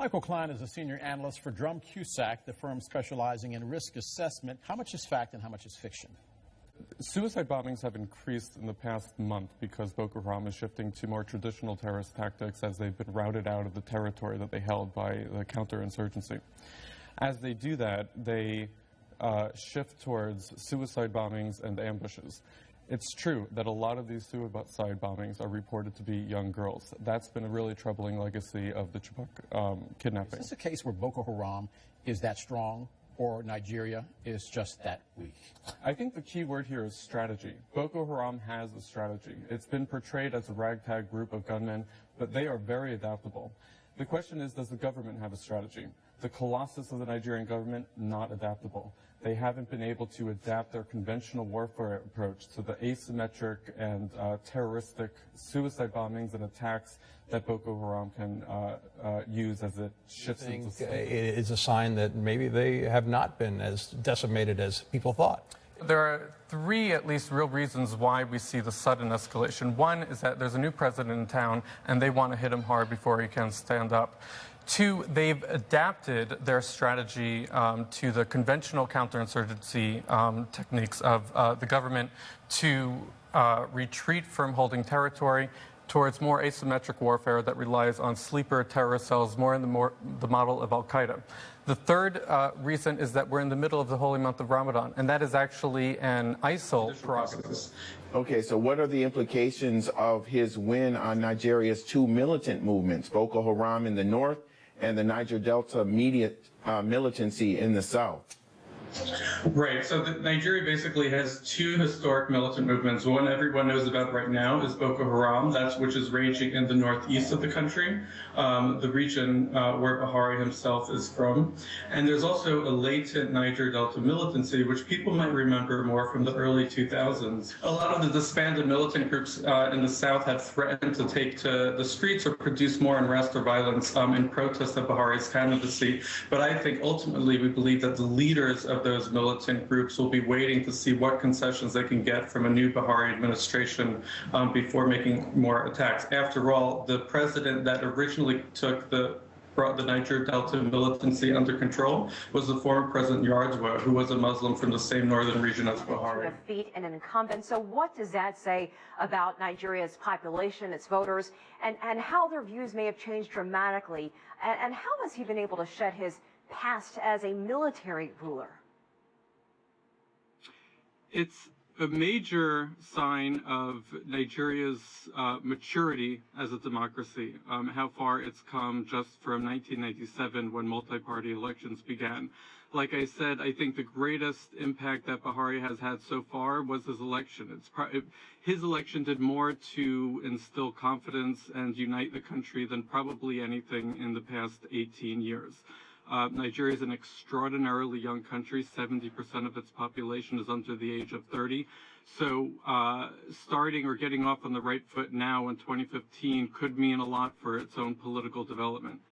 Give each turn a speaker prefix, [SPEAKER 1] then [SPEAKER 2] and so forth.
[SPEAKER 1] Michael Clyne is a senior analyst for Drum Cusack, the firm specializing in risk assessment. How much is fact and how much is fiction?
[SPEAKER 2] Suicide bombings have increased in the past month because Boko Haram is shifting to more traditional terrorist tactics as they've been routed out of the territory that they held by the counterinsurgency. As they do that, they shift towards suicide bombings and ambushes. It's true that a lot of these suicide bombings are reported to be young girls. That's been a really troubling legacy of the Chibok kidnapping.
[SPEAKER 1] Is this a case where Boko Haram is that strong, or Nigeria is just that weak?
[SPEAKER 2] I think the key word here is strategy. Boko Haram has a strategy. It's been portrayed as a ragtag group of gunmen, but they are very adaptable. The question is, does the government have a strategy? The colossus of the Nigerian government, not adaptable. They haven't been able to adapt their conventional warfare approach to the asymmetric and terroristic suicide bombings and attacks that Boko Haram can use as it shifts into slavery.
[SPEAKER 3] It is a sign that maybe they have not been as decimated as people thought.
[SPEAKER 4] There are three, at least, real reasons why we see the sudden escalation. One is that there's a new president in town, and they want to hit him hard before he can stand up. Two, they've adapted their strategy to the conventional counterinsurgency techniques of the government to retreat from holding territory towards more asymmetric warfare that relies on sleeper terrorist cells, more in the model of al-Qaeda. The third reason is that we're in the middle of the holy month of Ramadan, and that is actually an ISIL prerogative.
[SPEAKER 5] Okay, so what are the implications of his win on Nigeria's two militant movements, Boko Haram in the north and the Niger Delta militancy in the south?
[SPEAKER 6] Right, so Nigeria basically has two historic militant movements. One everyone knows about right now is Boko Haram, which is raging in the northeast of the country, the region where Buhari himself is from. And there's also a latent Niger Delta militancy, which people might remember more from the early 2000s. A lot of the disbanded militant groups in the south have threatened to take to the streets or produce more unrest or violence in protest of Buhari's candidacy. But I think ultimately we believe that the leaders of those militant groups will be waiting to see what concessions they can get from a new Buhari administration before making more attacks. After all, the president that originally brought the Niger Delta militancy under control was the former President Yar'Adua, who was a Muslim from the same northern region as Buhari.
[SPEAKER 7] Defeat an incumbent. So what does that say about Nigeria's population, its voters, and how their views may have changed dramatically? And how has he been able to shed his past as a military ruler?
[SPEAKER 6] It's a major sign of Nigeria's maturity as a democracy, how far it's come just from 1997 when multi-party elections began. Like I said, I think the greatest impact that Buhari has had so far was his election. His election did more to instill confidence and unite the country than probably anything in the past 18 years. Nigeria is an extraordinarily young country. 70% of its population is under the age of 30. So starting or getting off on the right foot now in 2015 could mean a lot for its own political development.